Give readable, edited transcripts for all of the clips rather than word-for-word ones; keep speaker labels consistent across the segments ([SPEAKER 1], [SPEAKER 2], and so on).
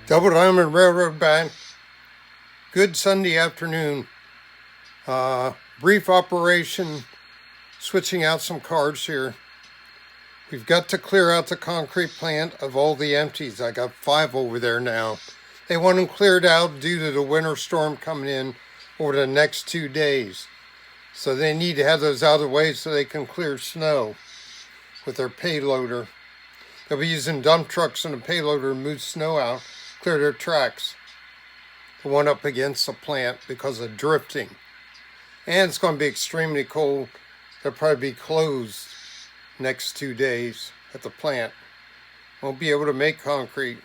[SPEAKER 1] Double Diamond Railroad Bank. Good Sunday afternoon. Brief operation, switching out some cards here. We've got to clear out the concrete plant of all the empties. I got 5 over there now. They want them cleared out due to the winter storm coming in over the next 2 days. So they need to have those out of the way so they can clear snow with their payloader. They'll be using dump trucks and a payloader to move snow out, clear their tracks. The one up against the plant because of drifting. And it's going to be extremely cold. They'll probably be closed next 2 days at the plant. Won't be able to make concrete.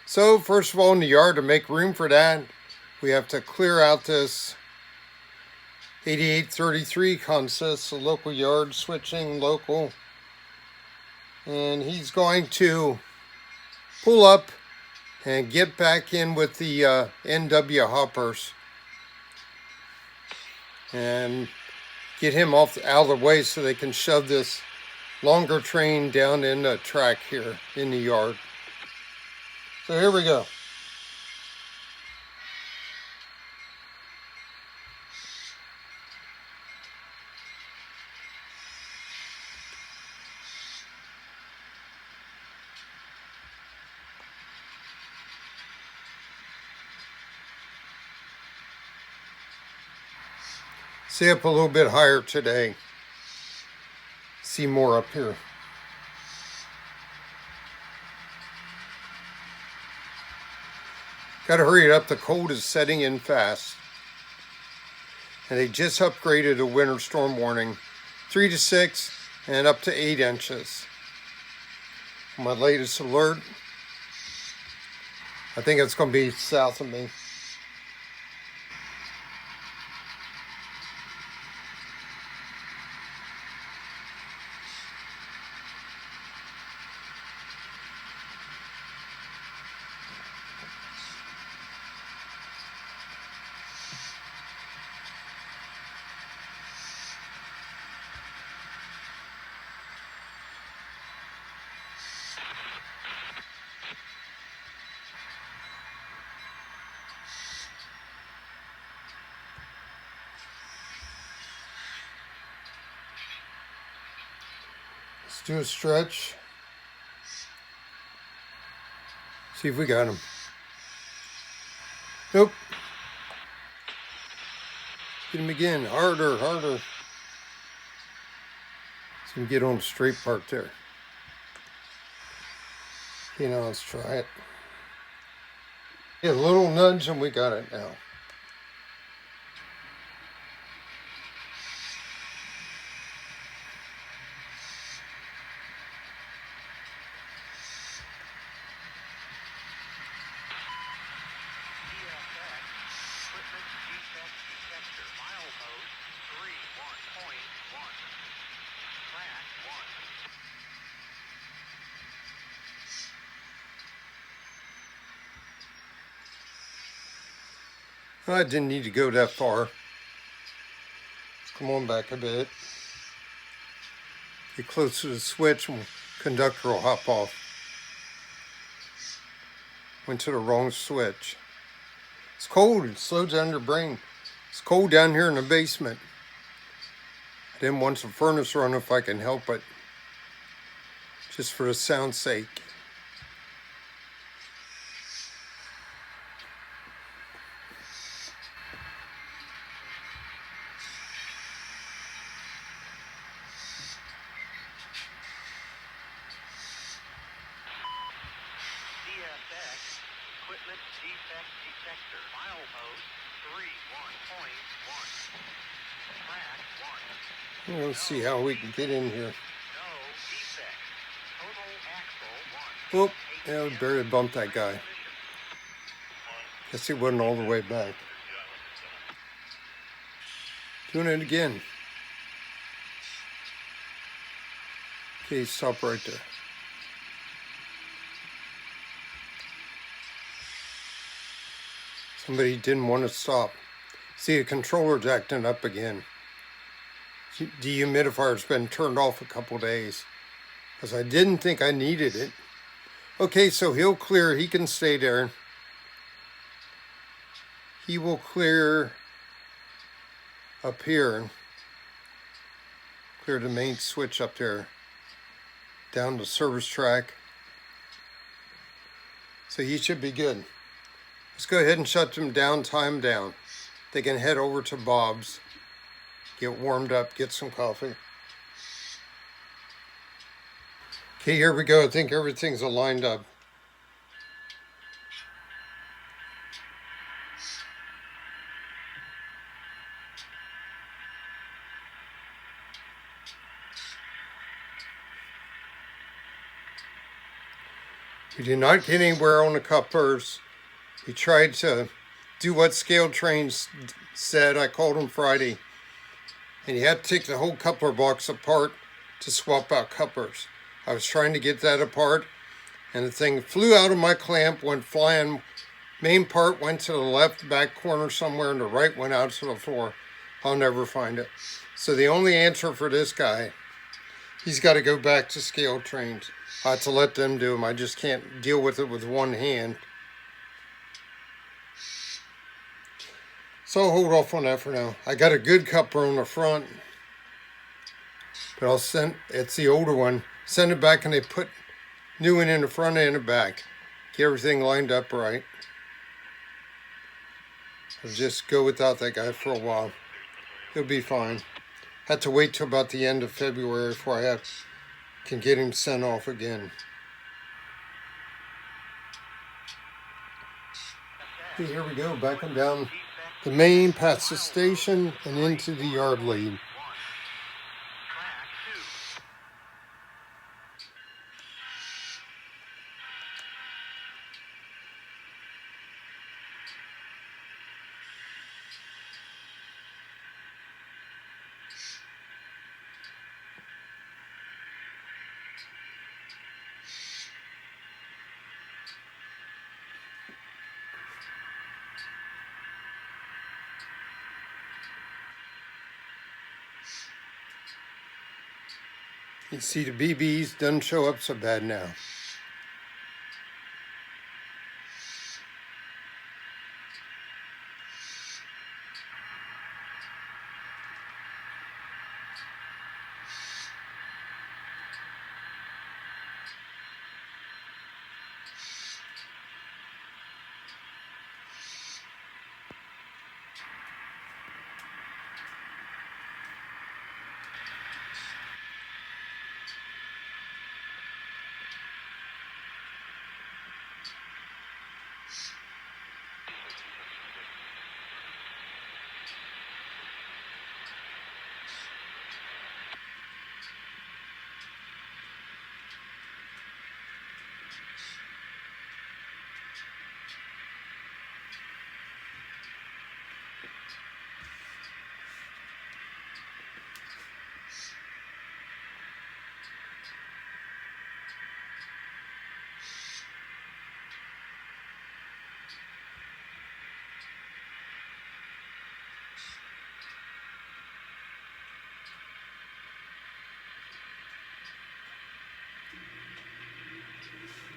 [SPEAKER 1] So first of all, in the yard, to make room for that, we have to clear out this 8833 consists of local yard switching, local. And he's going to pull up and get back in with the NW hoppers and get him out of the way so they can shove this longer train down in the track here in the yard. So here we go. See up a little bit higher today. See more up here. Got to hurry it up. The cold is setting in fast. And they just upgraded a winter storm warning. 3 to 6 and up to 8 inches. My latest alert. I think it's going to be south of me. Let's do a stretch. See if we got him. Nope. Get him again. Harder, harder. So we can get on the straight part there. Okay, now let's try it. Get a little nudge and we got it now. I didn't need to go that far. Let's come on back a bit. Get close to the switch and the conductor will hop off. Went to the wrong switch. It's cold. It slows down your brain. It's cold down here in the basement. I didn't want the furnace run if I can help it. Just for the sound's sake.
[SPEAKER 2] Equipment defect detector. Milepost 31.1. Track 1.
[SPEAKER 1] Let's see how we can get in here.
[SPEAKER 2] No defect. Total axle 1.
[SPEAKER 1] Oop, yeah, we barely bumped that guy. Guess he wasn't all the way back. Doing it again. Okay, stop right there. Somebody didn't want to stop. See, the controller's acting up again. Dehumidifier's been turned off a couple days because I didn't think I needed it. Okay, so he'll clear. He can stay there. He will clear up here. Clear the main switch up there. Down the service track. So he should be good. Let's go ahead and shut them down, tie them down. They can head over to Bob's, get warmed up, get some coffee. Okay, here we go. I think everything's aligned up. We did not get anywhere on the couplers. We tried to do what Scale Trains said. I called him Friday. And you had to take the whole coupler box apart to swap out couplers. I was trying to get that apart, and the thing flew out of my clamp, went flying. Main part went to the left back corner somewhere, and the right went out to the floor. I'll never find it. So the only answer for this guy, he's got to go back to Scale Trains. I have to let them do them. I just can't deal with it with one hand. So I'll hold off on that for now. I got a good coupler on the front, but I'll send, it's the older one, send it back and they put new one in the front and the back. Get everything lined up right. I'll just go without that guy for a while. He'll be fine. Had to wait till about the end of February before I can get him sent off again. Okay, here we go, backing down the main, past the station, and into the yard lead. You see the BBs doesn't show up so bad now.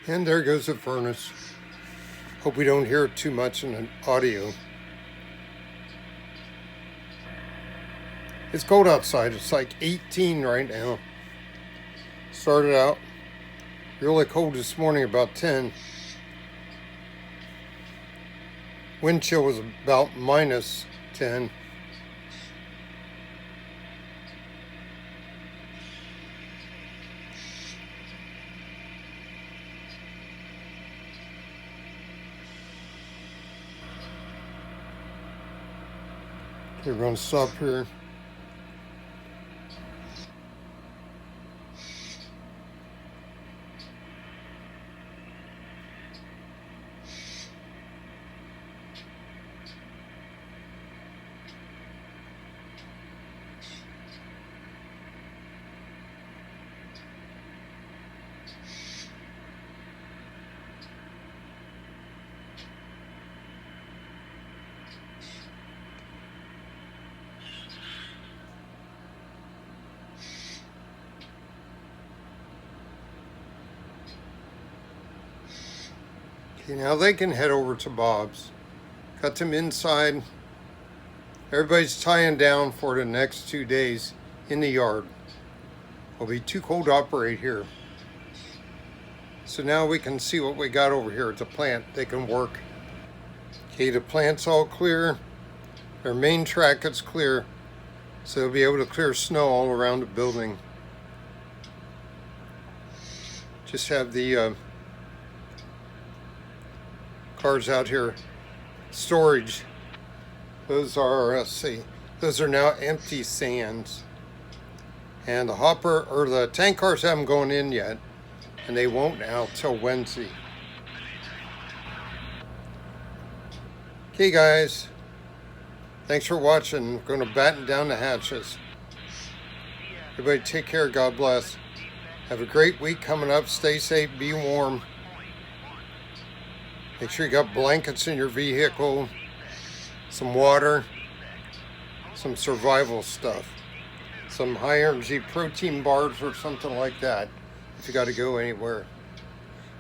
[SPEAKER 1] And there goes the furnace. Hope we don't hear it too much in the audio. It's cold outside. It's like 18 right now. Started out really cold this morning, about 10. Wind chill was about minus 10. Okay, we're going to stop here. Okay, now they can head over to Bob's. Got them inside. Everybody's tying down for the next 2 days in the yard. It'll be too cold to operate here. So now we can see what we got over here at the plant. They can work. Okay, the plant's all clear. Their main track is clear. So they'll be able to clear snow all around the building. Just have the cars out here. Storage. Those are, let's see, those are now empty sands. And the hopper, or the tank cars haven't gone in yet. And they won't now till Wednesday. Okay guys, thanks for watching. We're going to batten down the hatches. Everybody take care, God bless. Have a great week coming up. Stay safe, be warm. Make sure you got blankets in your vehicle, some water, some survival stuff, some high energy protein bars or something like that if you got to go anywhere.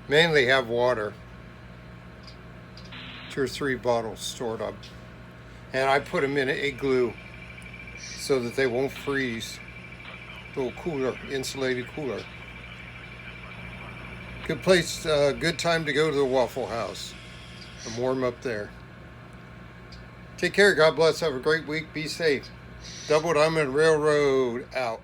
[SPEAKER 1] Mainly have water. 2 or 3 bottles stored up. And I put them in an igloo so that they won't freeze. Little cooler, insulated cooler. Good place, good time to go to the Waffle House and warm up there. Take care, God bless, have a great week, be safe. Double Diamond Railroad out.